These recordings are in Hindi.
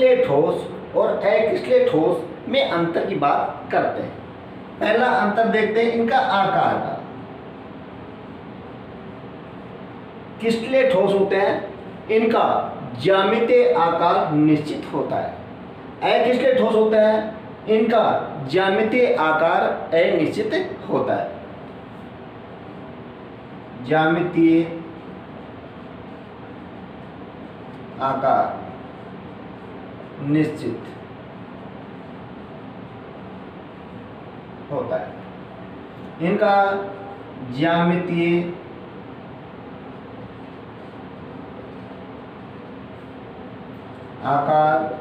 क्रिस्टलीय ठोस और अक्रिस्टलीय ठोस में अंतर की बात करते हैं। पहला अंतर देखते हैं इनका आकार का। क्रिस्टलीय ठोस होते हैं इनका ज्यामितीय आकार निश्चित होता है, अक्रिस्टलीय ठोस होते हैं इनका ज्यामितीय आकार अनिश्चित होता है। ज्यामितीय आकार निश्चित होता है। इनका ज्यामितीय आकार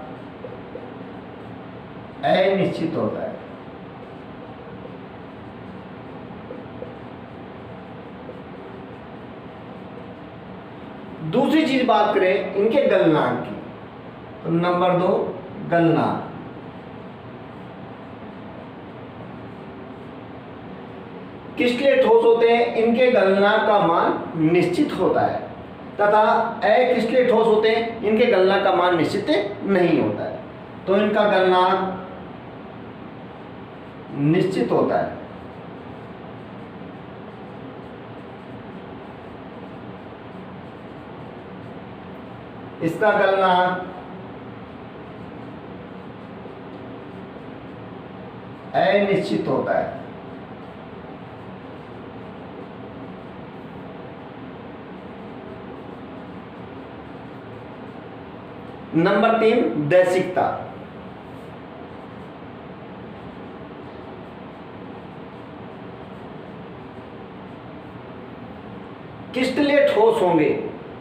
अनिश्चित होता है। दूसरी चीज बात करें इनके गलनांक की, तो नंबर 2 गलनांक। क्रिस्टलीय ठोस होते हैं इनके गलनांक का मान निश्चित होता है तथा अक्रिस्टलीय ठोस होते हैं इनके गलनांक का मान निश्चित नहीं होता है। तो इनका गलनांक निश्चित होता है। इसका गलनांक अनिश्चित होता है। नंबर 3 दैशिकता। क्रिस्टलीय ठोस होंगे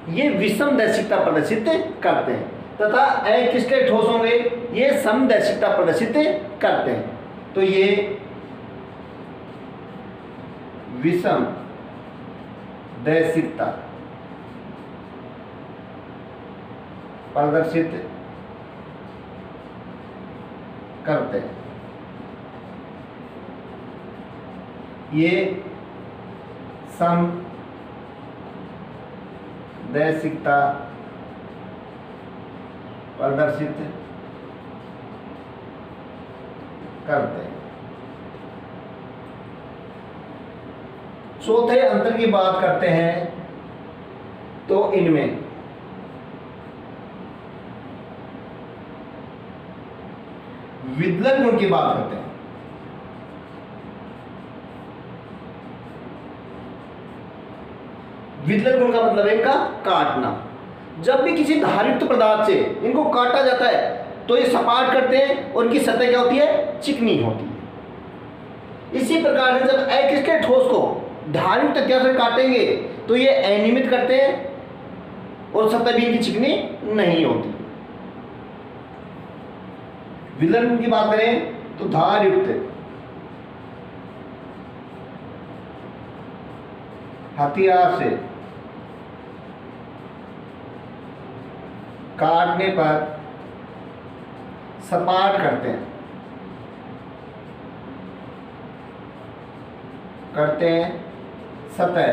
ये विषम दैशिकता प्रदर्शित करते हैं तथा अक्रिस्टलीय ठोस होंगे ये समदैशिकता प्रदर्शित करते हैं। तो ये विषम दैशिकता प्रदर्शित करते हैं। ये समदैशिकता प्रदर्शित करते हैं। चौथे अंतर की बात करते हैं तो इनमें विद्युत गुण की बात करते हैं। विद्युत गुण का मतलब है इनका काटना। जब भी किसी धारयुक्त पदार्थ से इनको काटा जाता है तो ये सपाट करते हैं और इनकी सतह क्या होती है, चिकनी होती है। इसी प्रकार से जब अक्रिस्टलीय ठोस को धारयुक्त हथियार से काटेंगे तो ये अनियमित करते हैं और सतह भी इनकी चिकनी नहीं होती। विद्युत की बात करें तो धारयुक्त हथियार से काटने पर सपाट करते हैं सतह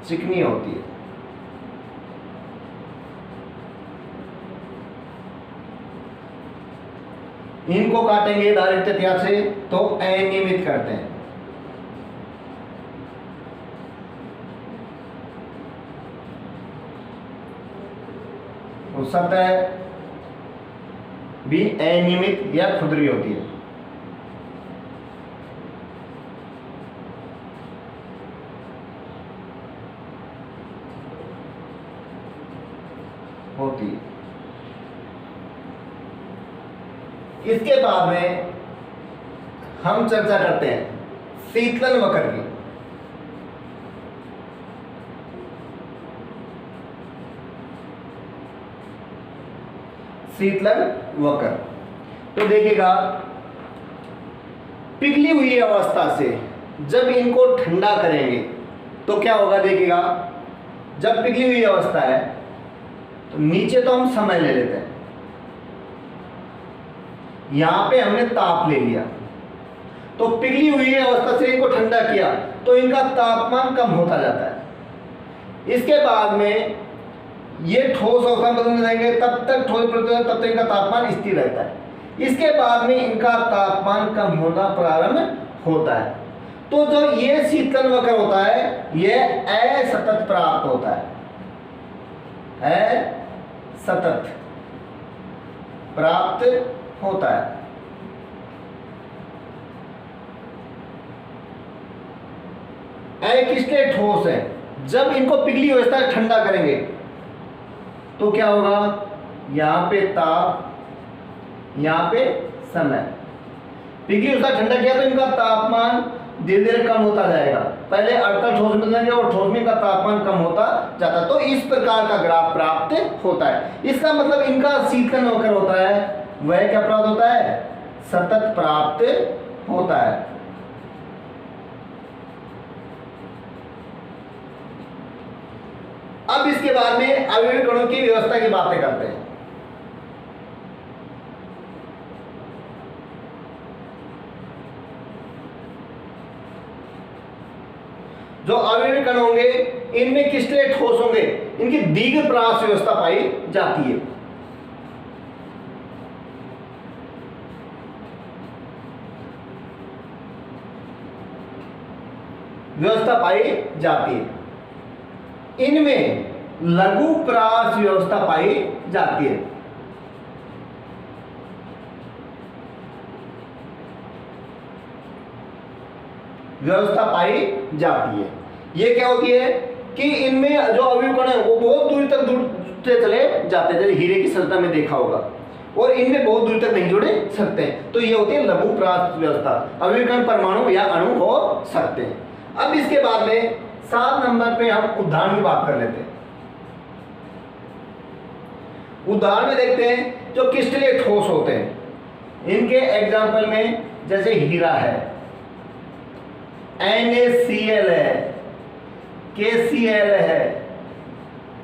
चिकनी होती है। इनको काटेंगे धारयुक्त हथियार से तो अनियमित करते हैं। तो सतह भी अनियमित या खुरदरी होती है। इसके बाद में हम चर्चा करते हैं शीतलन वक्र की। शीतलन वक्र तो देखिएगा पिघली हुई अवस्था से जब इनको ठंडा करेंगे तो क्या होगा, देखिएगा जब पिघली हुई अवस्था है तो नीचे तो हम समय ले लेते हैं, यहां पे हमने ताप ले लिया तो पिघली हुई अवस्था से इनको ठंडा किया तो इनका तापमान कम होता जाता है। इसके बाद में ये ठोस अवस्था में बदलने जाएंगे तब तक ठोस तब तक इनका तापमान स्थिर रहता है। इसके बाद में इनका तापमान कम होना प्रारंभ होता है। तो जो ये शीतलन वक्र होता है ये असतत प्राप्त होता है, असतत प्राप्त होता है। अक्रिस्टलीय ठोस है, जब इनको पिघली अवस्था ठंडा करेंगे तो क्या होगा, यहां पे ताप, यहां पे समय। पिघली अवस्था ठंडा किया तो इनका तापमान धीरे धीरे कम होता जाएगा। पहले अड़ता ठोस में जाएंगे और ठोस में इनका तापमान कम होता जाता है। तो इस प्रकार का ग्राफ प्राप्त होता है। इसका मतलब इनका शीतलन वक्र होता है वह क्या प्राप्त होता है, सतत प्राप्त होता है। अब इसके बाद में अवयवी कणों की व्यवस्था की बातें करते हैं। जो अवयवी कण होंगे इनमें क्रिस्टलीय ठोस होंगे, इनकी दीर्घ परास व्यवस्था पाई जाती है। व्यवस्था पाई जाती है। इनमें लघु परास व्यवस्था पाई जाती है। व्यवस्था पाई जाती है। ये क्या होती है कि इनमें जो अवयव कण है वो बहुत दूर तक जुड़ते चले जाते हैं, जैसे हीरे की संरचना में देखा होगा, और इनमें बहुत दूर तक नहीं जुड़े सकते हैं। तो ये होती है लघु परास व्यवस्था। अवयव कण परमाणु या अणु हो सकते हैं। अब इसके बाद में 7 नंबर पे हम उदाहरण की बात कर लेते हैं। उदाहरण में देखते हैं जो क्रिस्टलीय ठोस होते हैं इनके एग्जाम्पल में जैसे हीरा है, NaCl है, KCl है,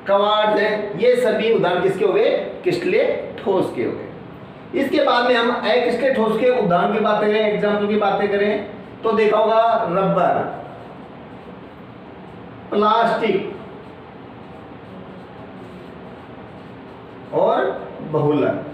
क्वार्ट्ज है, ये सभी उदाहरण किसके हो गए, क्रिस्टलीय ठोस के हो गए। इसके बाद में हम अक्रिस्टलीय ठोस के उदाहरण की बातें करें, एग्जाम्पल की बातें करें तो देखा होगा रबर, प्लास्टिक और बहुलक,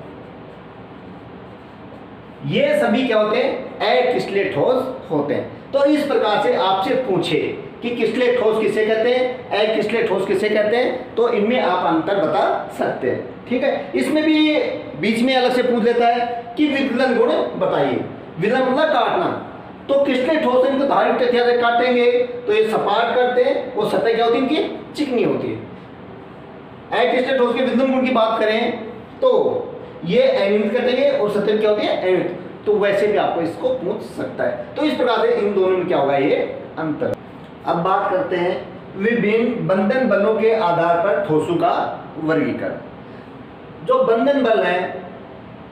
ये सभी क्या होते हैं, अक्रिस्टलीय ठोस होते हैं। तो इस प्रकार से आपसे पूछे कि क्रिस्टलीय ठोस किसे कहते हैं, अक्रिस्टलीय ठोस किसे कहते हैं, तो इनमें आप अंतर बता सकते हैं। ठीक है, इसमें भी बीच में अलग से पूछ लेता है कि विदलन गुण बताइए। विदलन मतलब काटना। तो क्रिस्टलीय ठोस इनको धारित तथ्य से काटेंगे तो ये सपाट करते हैं, वो सतह क्या होती है इनकी, चिकनी होती है। अक्रिस्टलीय ठोस के विदलन गुण की बात करें तो ये अनियमित कटेंगे और सतह क्या होती है, अनियमित। तो वैसे भी आपको इसको पूछ सकता है। तो इस प्रकार से इन दोनों में क्या होगा, ये अंतर। अब बात करते हैं विभिन्न बंधन बलों के आधार पर ठोसों का वर्गीकरण। जो बंधन बल हैं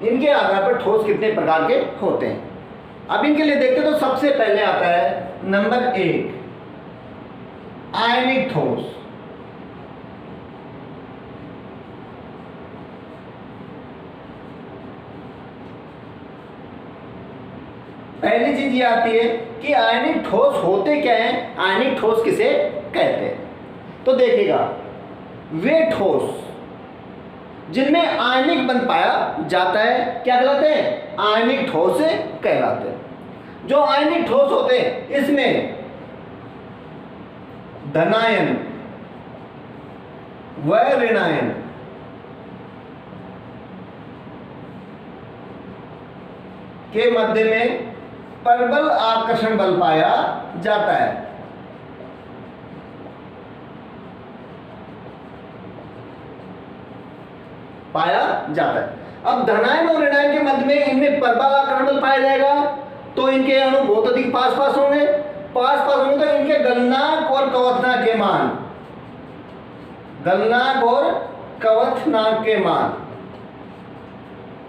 इनके आधार पर ठोस कितने प्रकार के होते हैं। अब इनके लिए देखते तो सबसे पहले आता है नंबर 1 आयनिक ठोस। पहली चीज ये आती है कि आयनिक ठोस होते क्या हैं, आयनिक ठोस किसे कहते हैं। तो देखिएगा वे ठोस जिनमें आयनिक बंध पाया जाता है क्या कहलाते हैं, आयनिक ठोस कहलाते हैं। जो आयनिक ठोस होते हैं इसमें धनायन व ऋणायन के मध्य में प्रबल आकर्षण बल पाया जाता है। पाया जाता है। अब धनायन और ऋणायन के मध्य में इनमें प्रबल आकर्षण बल पाया जाएगा तो इनके अणु बहुत अधिक पास पास होंगे। पास पास होंगे तो इनके गलनांक और कवथनांक के मान, गलनांक और कवथनांक के मान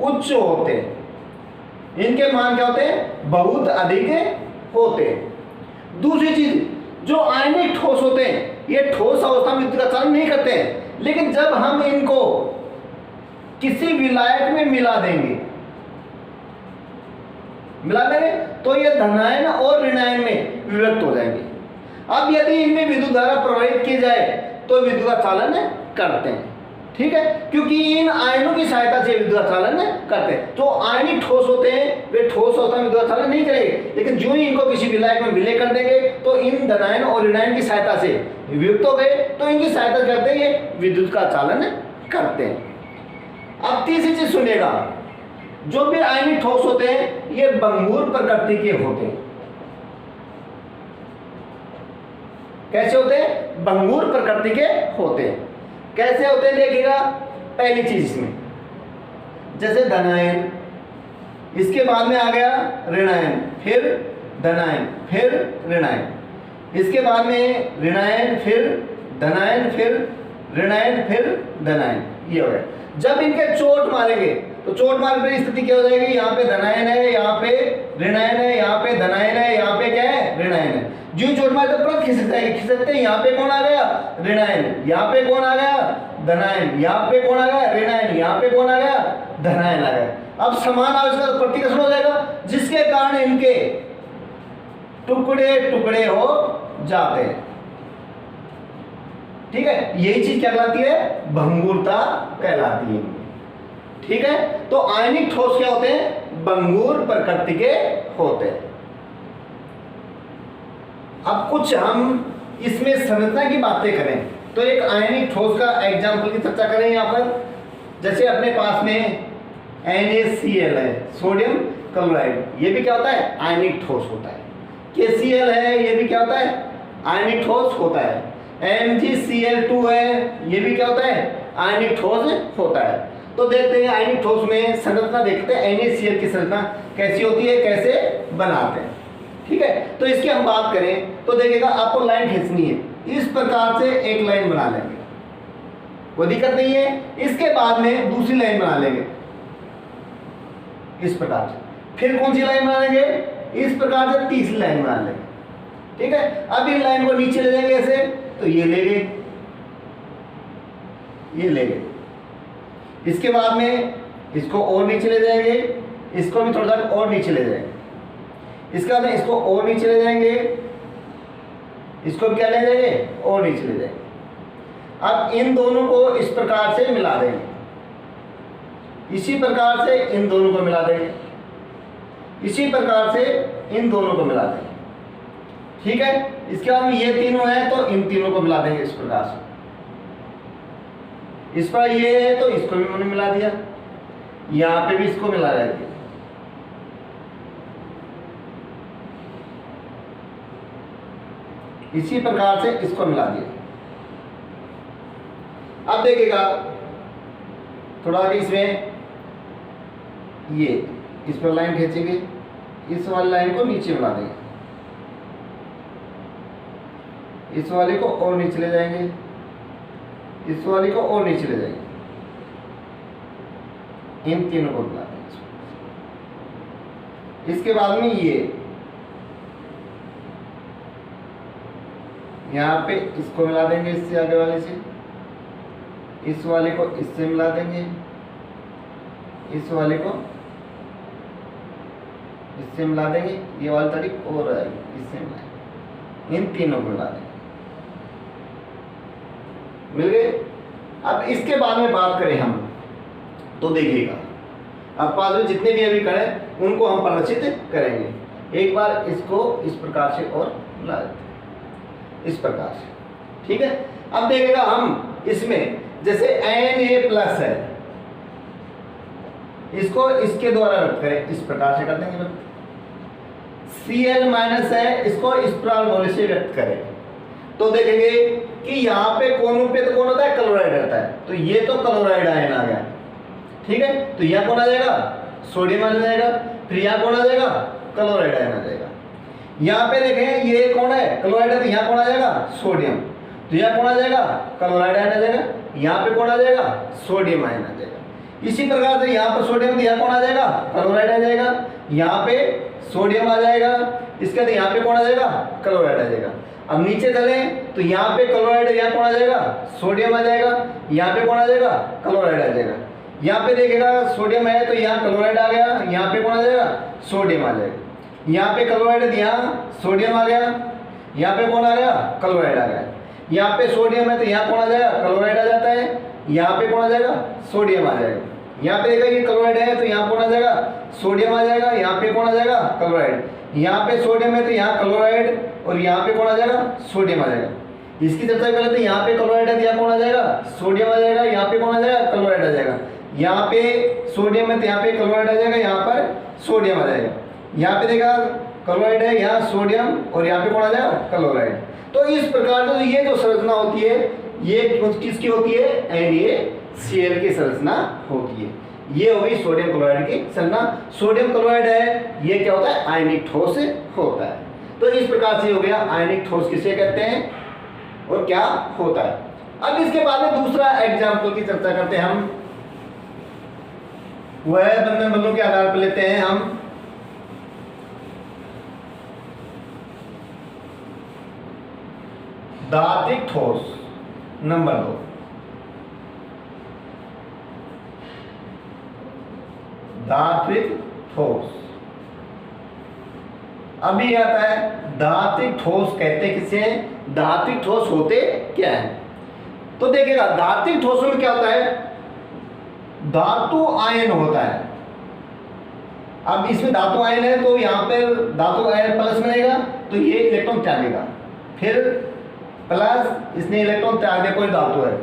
उच्च होते हैं। इनके मान क्या होते हैं, बहुत अधिक होते हैं। दूसरी चीज, जो आयनिक ठोस होते हैं ये ठोस अवस्था में विद्युत का चालन नहीं करते हैं, लेकिन जब हम इनको किसी विलायक में मिला देंगे तो ये धनायन और ऋणायन में विभक्त हो जाएंगे। अब यदि इनमें विद्युत धारा प्रवाहित की जाए तो विद्युत का चालन करते हैं। ठीक है, क्योंकि इन आयनों की सहायता से विद्युत चालन करते हैं। जो आयनिक ठोस होते हैं वे ठोस अवस्था में विद्युत चालन नहीं करेंगे, लेकिन जो ही इनको किसी विलायक में विलय कर देंगे तो इन धनायन और ऋणायन की सहायता से वियुक्त हो गए, तो इनकी सहायता करते ये विद्युत का चालन करते हैं। अब तीसरी चीज सुनिएगा, जो भी आयनिक ठोस होते हैं ये भंगुर प्रकृति के होते हैं। कैसे होते हैं? भंगुर प्रकृति के होते हैं। कैसे होते हैं देखिएगा, पहली चीज इसमें जैसे धनायन, इसके बाद में आ गया ऋणायन, फिर धनायन, फिर ऋणायन, इसके बाद में ऋणायन, फिर धनायन, फिर ऋणायन, फिर धनायन, ये हो गया। जब इनके चोट मारेंगे तो चोट मारने की स्थिति क्या हो जाएगी, यहाँ पे धनायन है, यहाँ पे ऋणायन है, यहाँ पे धनायन है, यहाँ पे क्या है, ऋणायन है। जो चोट मारे तो तुरंत खिसक जाएगी, खिसकते हैं यहाँ पे कौन आ गया, ऋणायन, यहाँ पे कौन आ गया, धनायन, यहाँ पे कौन आ गया, ऋणायन, यहाँ पे कौन आ गया, धनायन आ गया। अब समान आवेश का प्रतिकर्षण हो जाएगा, जिसके कारण इनके टुकड़े टुकड़े हो जाते हैं। ठीक है, यही चीज क्या कहलाती है, भंगुरता कहलाती है। ठीक है, तो आयनिक ठोस क्या होते हैं, भंगुर प्रकृति के होते हैं। अब कुछ हम इसमें संरचना की बातें करें तो एक आयनिक ठोस का एग्जाम्पल की चर्चा करें यहाँ पर। जैसे अपने पास में NaCl है, सोडियम क्लोराइड, ये भी क्या होता है, आयनिक ठोस होता है। KCl है, ये भी क्या होता है, आयनिक ठोस होता है। MgCl2 है, ये भी क्या होता है, आयनिक ठोस होता है। तो देखते हैं आयनिक ठोस में संरचना, देखते हैं NaCl की संरचना कैसी होती है, कैसे बनाते हैं। ठीक है, तो इसकी हम बात करें तो देखिएगा, आपको लाइन खींचनी है, इस प्रकार से एक लाइन बना लेंगे, कोई दिक्कत नहीं है। इसके बाद में दूसरी लाइन बना लेंगे इस प्रकार से, फिर कौन सी लाइन बना लेंगे, इस प्रकार से तीसरी लाइन बना लेंगे। ठीक है, अब इन लाइन को नीचे ले जाएंगे ऐसे, तो ये ले गए, ये ले गए। इसके बाद में इसको और नीचे ले जाएंगे, इसको भी थोड़ा सा और नीचे ले जाएंगे, इसके बाद में इसको और नीचे ले जाएंगे, इसको भी क्या ले जाएंगे, और नीचे ले जाएंगे। अब इन दोनों को इस प्रकार से मिला देंगे, इसी प्रकार से इन दोनों को मिला देंगे, इसी प्रकार से इन दोनों को मिला देंगे। ठीक है, इसके बाद में ये तीनों हैं तो इन तीनों को मिला देंगे इस प्रकार से। इस पर ये है तो इसको भी मैंने मिला दिया, यहाँ पे भी इसको मिला दिया। इसी प्रकार से इसको मिला दिया। अब देखिएगा थोड़ा आगे इसमें ये इस पर लाइन खींचेंगे, इस वाली लाइन को नीचे मिला देंगे, इस वाले को और नीचे ले जाएंगे, इस वाले को और नीचे ले जाएंगे, इन तीनों को मिला देंगे। इसके बाद में ये यहाँ पे इसको मिला देंगे, इससे आगे वाले से, इस वाले को इससे मिला देंगे, इस वाले को इससे मिला देंगे, ये वाली तारीख और आएगी, इससे मिलाएंगे, इन तीनों को मिला देंगे, मिल गए। अब इसके बाद में बात करें हम तो देखिएगा, अब पास में जितने भी अभी करें उनको हम प्रदर्शित करेंगे। एक बार इसको इस प्रकार से और मिला देते हैं, इस प्रकार से। ठीक है, अब देखिएगा हम इसमें जैसे Na+ है, इसको इसके द्वारा रद्द करें, इस प्रकार से कर देंगे। Cl- है, इसको इस प्रकार से व्यक्त करें तो देखेंगे कि यहाँ पे कोनों पे तो कौन होता है, क्लोराइड रहता है, तो ये तो क्लोराइड आयन आ गया। ठीक है, तो यहाँ कौन आ जाएगा, सोडियम आ जाएगा, फिर यहाँ कौन आ जाएगा, क्लोराइड आयन आ जाएगा। यहाँ पे देखें ये कौन है, क्लोराइड है, तो यहाँ कौन आ जाएगा, सोडियम, तो यहाँ कौन आ जाएगा, क्लोराइड आयन आ जाएगा, यहाँ पे कौन आ जाएगा, सोडियम आयन आ जाएगा। इसी प्रकार से यहाँ पर सोडियम, तो यहाँ कौन आ जाएगा, क्लोराइड आ जाएगा, यहाँ पे सोडियम आ जाएगा, इसके बाद यहाँ पे कौन आ जाएगा, क्लोराइड आ जाएगा। अब नीचे चलें तो यहाँ पे क्लोराइड, यहाँ कौन आ जाएगा, सोडियम आ जाएगा, यहाँ पे कौन आ जाएगा, क्लोराइड आ जाएगा। यहाँ पे देखेगा सोडियम है तो यहाँ क्लोराइड आ गया, यहाँ पे कौन आ जाएगा, सोडियम आ जाएगा। यहाँ पे क्लोराइड है, यहाँ सोडियम आ गया, यहाँ पे कौन आ गया, क्लोराइड आ गया। यहाँ पे सोडियम है तो यहाँ कौन आ जाएगा, क्लोराइड आ जाता है। यहाँ पे कौन आ जाएगा, सोडियम आ जाएगा। यहाँ पे देखा ये क्लोराइड है तो यहाँ कौन आ जाएगा, सोडियम आ जाएगा। यहाँ पे कौन आ जाएगा, क्लोराइड। यहाँ पे सोडियम है तो यहाँ क्लोराइड, और यहाँ पे कौन आ जाएगा, सोडियम आ जाएगा। इसकी चर्चा कर लेते हैं। यहाँ पे क्लोराइड है तो यहाँ कौन आ जाएगा, सोडियम आ जाएगा। यहाँ पे कौन आ जाएगा, क्लोराइड आ जाएगा। यहाँ पे सोडियम है तो यहाँ पे क्लोराइड आ जाएगा, यहाँ पर सोडियम आ जाएगा। यहाँ पे देखा क्लोराइड है, यहाँ सोडियम, और यहाँ पे कौन आ जाएगा, क्लोराइड। तो इस प्रकार से ये जो संरचना होती है ये किसकी होती है, NaCl की संरचना होती है। ये हो गई सोडियम क्लोराइड की संरचना। सोडियम क्लोराइड है ये क्या होता है, आयनिक ठोस होता है। तो इस प्रकार से हो गया आयनिक ठोस किसे कहते हैं और क्या होता है। अब इसके बाद में दूसरा एग्जाम्पल की चर्चा करते हैं हम, वह बंधन बलों के आधार पर लेते हैं हम धात्विक ठोस नंबर 2। धात्विक ठोस। अभी आता है धात्विक ठोस कहते किसे, धात्विक ठोस होते क्या है। तो देखिएगा धात्विक ठोसों में क्या होता है, धातु आयन होता है। अब इसमें धातु आयन है तो यहाँ पे धातु आयन प्लस बनेगा तो ये इलेक्ट्रॉन त्यागेगा, फिर प्लस इसने इलेक्ट्रॉन त्याग दिया, कोई धातु है,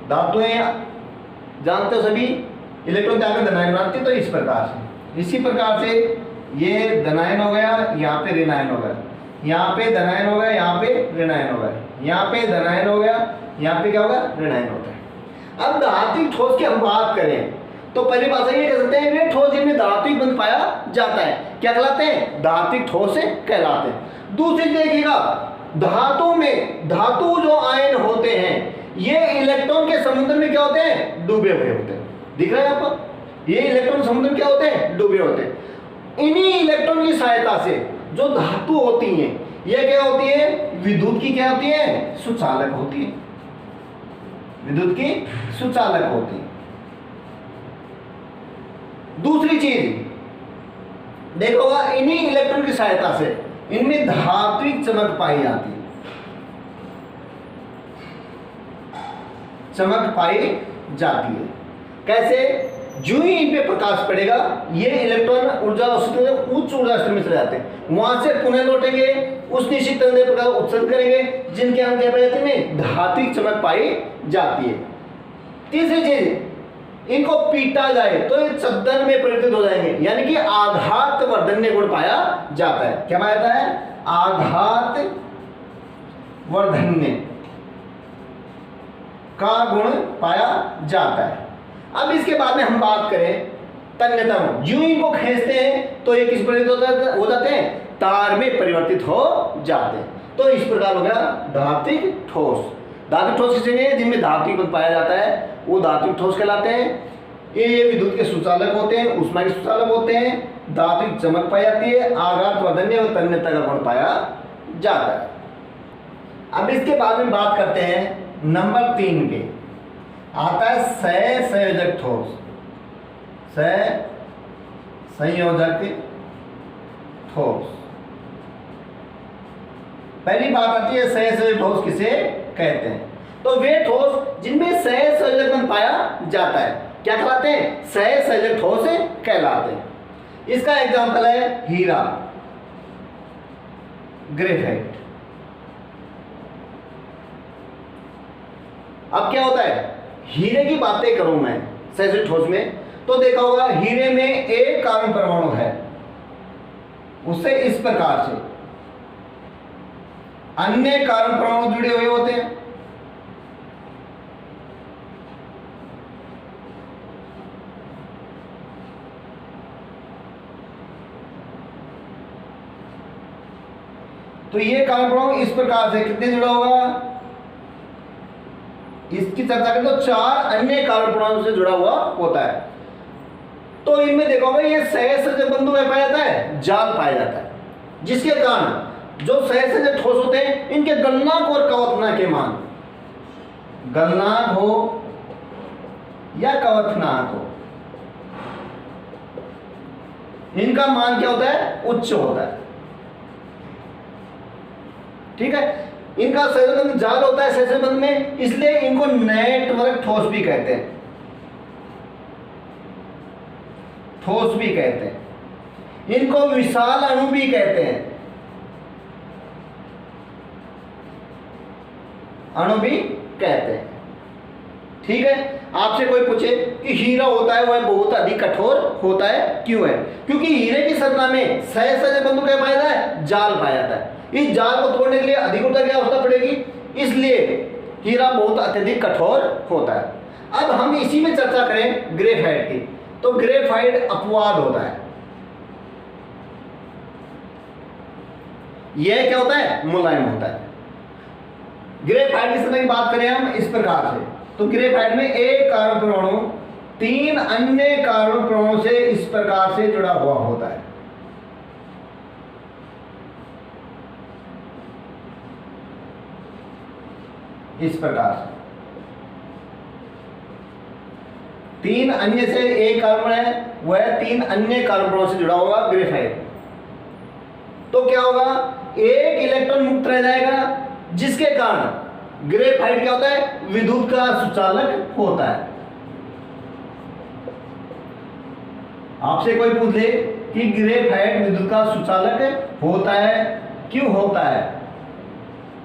धातुएं जानते हो सभी इलेक्ट्रॉन त्याग धनायन बनाती, तो इस प्रकार से, इसी प्रकार से ये धनायन हो गया, यहाँ पे ऋणायन हो गया, यहाँ पे धनायन हो गया, यहाँ पे ऋणायन हो गया, यहाँ पे धनायन हो गया, यहाँ पे क्या होगा, ऋणायन होता है। अब धात्विक ठोस की हम बात करें तो पहली बात ये कह सकते हैं वे ठोस जिनमें धात्विक बंध पाया जाता है क्या कहलाते हैं, धात्विक ठोस कहलाते हैं। दूसरी देखिएगा धातु में धातु जो आयन होते हैं ये इलेक्ट्रॉन के समुद्र में क्या होते हैं, डूबे हुए होते हैं। दिख रहा है आपको, ये इलेक्ट्रॉन समुद्र में क्या होते हैं, डूबे होते हैं। इन्हीं इलेक्ट्रॉन की सहायता से जो धातु होती हैं ये क्या होती है, विद्युत की क्या होती है, सुचालक होती है, विद्युत की सुचालक होती है। दूसरी चीज देखोगा इन्हीं इलेक्ट्रॉन की सहायता से इनमें धात्विक चमक पाई जाती है, चमक पाई जाती है। कैसे, जो ही इन पे प्रकाश पड़ेगा ये इलेक्ट्रॉन ऊर्जा उच्च ऊर्जा स्तर में चले जाते हैं, वहां से पुनः लौटेंगे उस निश्चित तरंग प्रकाश उत्सर्ग करेंगे जिनके अंदर में धात्विक चमक पाई जाती है। तीसरी चीज इनको पीटा जाए तो ये चद्दन में परिवर्तित हो जाएंगे, यानी कि आघात वर्धन्य गुण पाया जाता है। क्या पाया जाता है, आघात वर्धन्य का गुण पाया जाता है। अब इसके बाद में हम बात करें तन्यतम, यूं इनको खींचते हैं तो ये किस परिवर्तित हो जाते हैं, तार में परिवर्तित हो जाते हैं। तो इस प्रकार हो गया धात्विक ठोस। धात्विक ठोस किसे जिनमें धात्विक गुण पाया जाता है वो धात्विक ठोस कहलाते हैं। ये विद्युत के सुचालक होते हैं, ऊष्मा के सुचालक होते हैं, धात्विक चमक पाई जाती है, आघात वर्धन्य और तन्यता का गुण पाया जाता है। अब इसके बाद में बात करते हैं नंबर 3 के, आता है सहसंयोजक ठोस। सहसंयोजक ठोस। पहली बात आती है सहसंयोजक ठोस किसे कहते हैं, तो वे ठोस जिनमें सहसंयोजक बंध पाया जाता है क्या कहलाते हैं, सहसंयोजक ठोस कहलाते हैं। इसका एग्जांपल है हीरा, ग्रेफाइट। अब क्या होता है, हीरे की बातें करूं मैं सहसंयोजक ठोस में तो देखा होगा हीरे में एक कार्बन परमाणु है, उससे इस प्रकार से अन्य कार्बन परमाणु जुड़े हुए होते हैं। तो ये कार्बन परमाणु इस प्रकार से कितने जुड़ा होगा, इसकी चर्चा करें तो 4 अन्य कार्बन परमाणु से जुड़ा हुआ होता है। तो इनमें देखा होगा ये सहसंयोजक बंधु में पाया जाता है, जाल पाया जाता है, जिसके कारण जो सहसंयोजक ठोस होते हैं इनके गलनांक और कवथनांक के मान, गलनांक हो या कवथनांक हो, इनका मान क्या होता है, उच्च होता है। ठीक है, इनका सहसंबंध जाल होता है सहसंबंध में, इसलिए इनको नेटवर्क ठोस भी कहते हैं, ठोस भी कहते हैं। इनको विशाल अणु भी कहते हैं, अणु भी कहते हैं। ठीक है, आपसे कोई पूछे कि हीरा होता है वह बहुत अधिक कठोर होता है, क्यों है? क्योंकि हीरे की संरचना में सहसंबंध बंधु क्या पाया जाता है? जाल पाया जाता है। इस जाल को तोड़ने के लिए अधिक ऊर्जा की आवश्यकता पड़ेगी, इसलिए हीरा बहुत अत्यधिक कठोर होता है। अब हम इसी में चर्चा करें ग्रेफाइट की, तो ग्रेफाइट अपवाद होता है। यह क्या होता है? मुलायम होता है। ग्रेफाइट की संरचना की बात करें हम इस प्रकार से, तो ग्रेफाइट में एक कार्बन परमाणु 3 अन्य कार्बन परमाणु से इस प्रकार से जुड़ा हुआ होता है। इस प्रकार से 3 अन्य से एक कार्बन है, वह 3 अन्य कार्बन परमाणु से जुड़ा होगा ग्रेफाइट। तो क्या होगा? एक इलेक्ट्रॉन मुक्त रह जाएगा, जिसके कारण ग्रेफाइट क्या होता है? विद्युत का सुचालक होता है। आपसे कोई पूछ ले कि ग्रेफाइट विद्युत का सुचालक होता है, क्यों होता है?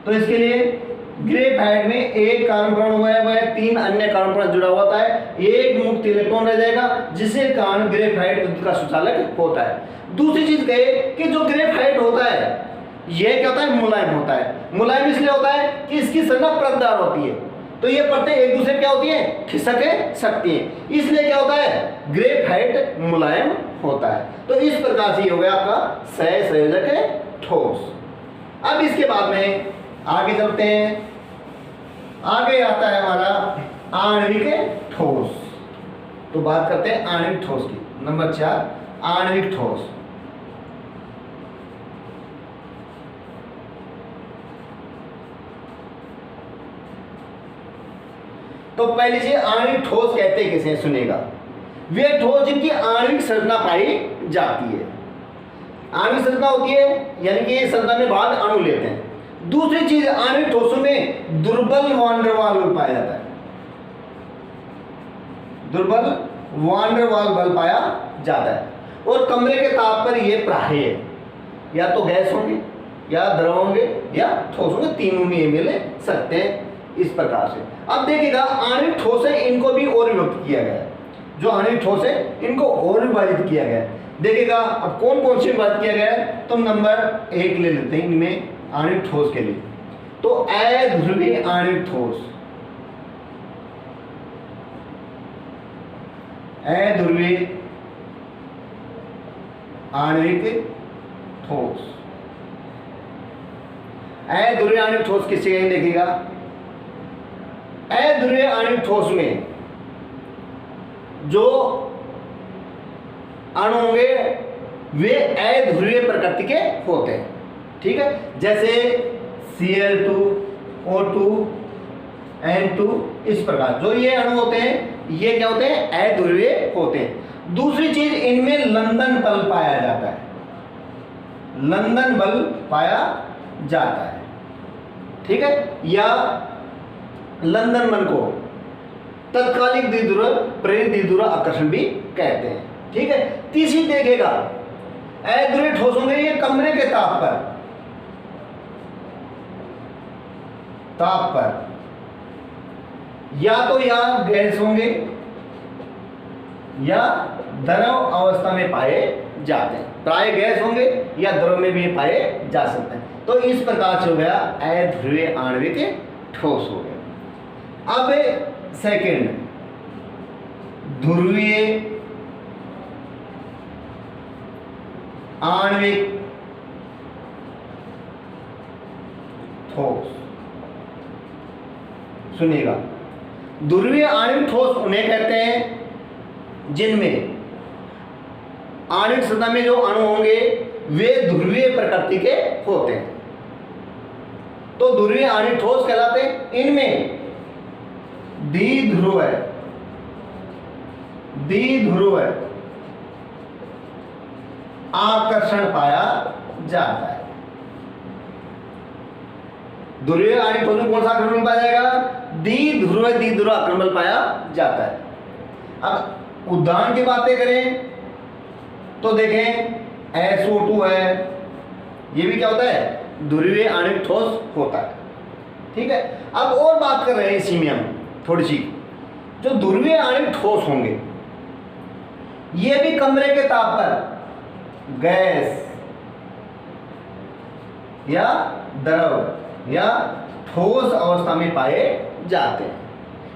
तो इसके लिए ग्रेफाइट में एक कार्बन परमाणु है, वह 3 अन्य कार्बन परमाणु जुड़ा होता है, एक मुक्त इलेक्ट्रॉन रह जाएगा, जिसके कारण ग्रेफाइट विद्युत का सुचालक होता है। दूसरी चीज कहे कि जो ग्रेफाइट होता है यह क्या होता है? मुलायम होता है। मुलायम इसलिए होता है कि इसकी संरचना परतदार होती है, तो ये परतें एक दूसरे क्या होती हैं? खिसक सकती हैं, इसलिए क्या होता है? ग्रेफाइट मुलायम होता है। तो इस प्रकार से हो गया आपका सहसंयोजक ठोस। अब इसके बाद में आगे चलते हैं, आगे आता है हमारा आणविक ठोस। तो बात करते हैं आणविक ठोस की। नंबर 4 आणविक ठोस। तो पहले से आणविक ठोस कहते हैं किसे? सुनेगा, वे ठोस जिनकी आणविक संरचना पाई जाती है। आणविक संरचना होती है यानी कि संरचना में भाग अणु लेते हैं। दूसरी चीज, आणविक ठोसों में दुर्बल वान डेर वाल बल पाया जाता है, दुर्बल वान डेर वाल बल पाया जाता है। और कमरे के ताप पर यह प्राय है, या तो गैस होंगे या द्रव होंगे या ठोस होंगे, तीनों में मिल सकते हैं इस प्रकार से। अब देखिएगा आणविक ठोस है, इनको भी और विभक्त किया गया है। जो आणविक ठोस है इनको और विभाजित किया गया है। देखिएगा अब कौन कौन से विभाजित किया गया है, तो नंबर 1 ले लेते हैं इनमें आणविक ठोस के लिए। तो अध्रुवीय आणविक ठोस, अध्रुवीय आणविक ठोस। अध्रुवीय आणविक ठोस किससे कहेंगे? देखिएगा अध्रुवीय आणविक ठोस में जो अणु होंगे वे अध्रुवीय प्रकृति के होते हैं। ठीक है, जैसे Cl2, O2, N2, इस प्रकार जो ये अणु होते हैं ये क्या होते हैं? अध्रुवीय होते हैं। दूसरी चीज, इनमें लंदन बल पाया जाता है, लंदन बल पाया जाता है। ठीक है, या लंदन बल को तत्कालिक द्विध्रुव प्रेरित द्विध्रुव आकर्षण भी कहते हैं। ठीक है, तीसरी देखेगा अध्रुवीय ठोस होंगे ये कमरे के ताप पर या तो यहां गैस होंगे या द्रव अवस्था में पाए जाते हैं। प्राय गैस होंगे या द्रव में भी पाए जा सकते हैं। तो इस प्रकार से हो गया अध्रुवीय आणविक ठोस हो गया। अब सेकंड, ध्रुवीय आणविक ठोस। सुनिएगा, ध्रुवीय आणविक ठोस उन्हें कहते हैं जिनमें आणविक संरचना में जो अणु होंगे वे ध्रुवीय प्रकृति के होते हैं। तो ध्रुवीय आणविक ठोस कहलाते हैं। इनमें द्विध्रुव आकर्षण पाया जाता है। ध्रुवीय आणविक ठोस में कौन सा आक्रमण पाया जाएगा? द्विध्रुव आक्रमण पाया जाता है। अब उदाहरण की बातें करें तो देखें SO2 है, ये भी क्या होता है? ध्रुवीय आणविक ठोस होता है। ठीक है, अब और बात कर रहे हैं इसी में हम थोड़ी सी, जो ध्रुवीय आणविक ठोस होंगे ये भी कमरे के ताप पर गैस या द्रव या ठोस अवस्था में पाए जाते हैं।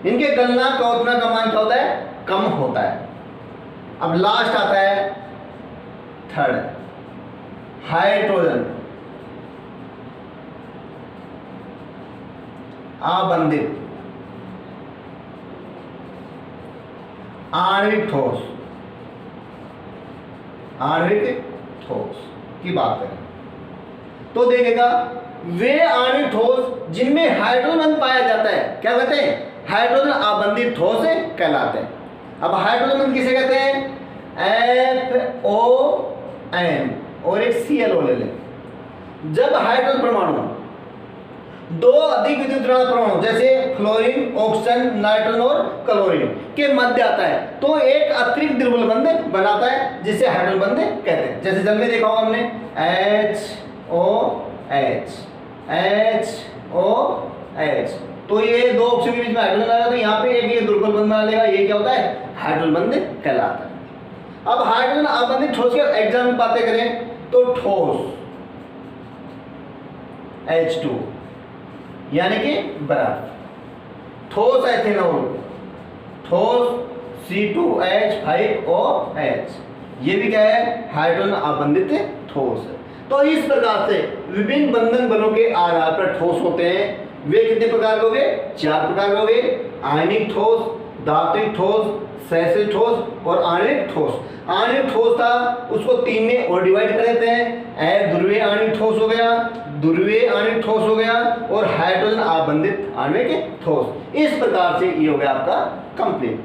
इनके गलनांक का उतना का मान क्या होता है? कम होता है। अब लास्ट आता है थर्ड, हाइड्रोजन आबंधित आणविक ठोस, आणविक ठोस की बात करें तो देखेगा वे आणविक ठोस जिनमें हाइड्रोजन बंध पाया जाता है क्या कहते हैं? हाइड्रोजन आबंधित ठोस कहलाते हैं। अब हाइड्रोजन बंध किसे कहते हैं? FON और एक ClO ले लें। जब हाइड्रोजन परमाणु दो अधिक विद्युत ऋणात्मक परमाणु जैसे फ्लोरीन, ऑक्सीजन, नाइट्रोजन और क्लोरीन के मध्य आता है तो एक अतिरिक्त द्विध्रुव बंध बनाता है जिसे हाइड्रोजन बंध कहते हैं। जैसे जल में देखा होगा हमने HOH, तो ये दो ऑक्सीजन के बीच में हाइड्रोजन आएगा तो यहाँ पे एक ये ध्रुवल बंध बना लेगा, ये क्या होता है? हाइड्रोजन बंध कहलाता है। अब हाइड्रोजन आबंधित ठोस के एग्जाम्पल में बातें करें तो ठोस H2 यानी कि बर्फ, ठोस एथेनॉल, ठोस C2H5OH, ये भी क्या है? हाइड्रोजन आबंधित ठोस है। तो इस प्रकार से विभिन्न बंधन बलों के आधार पर ठोस होते हैं। वे कितने प्रकार के हो गए? 4 प्रकार के हो गए, आयनिक ठोस, धात्विक ठोस, सैद्धांतिक ठोस और आणविक ठोस। आणविक ठोस था उसको 3 में और डिवाइड कर देते हैं। ध्रुवीय आणविक ठोस हो गया, ध्रुवीय आणविक ठोस हो गया और हाइड्रोजन आबंधित आणविक ठोस। इस प्रकार से ये हो गया आपका कंप्लीट।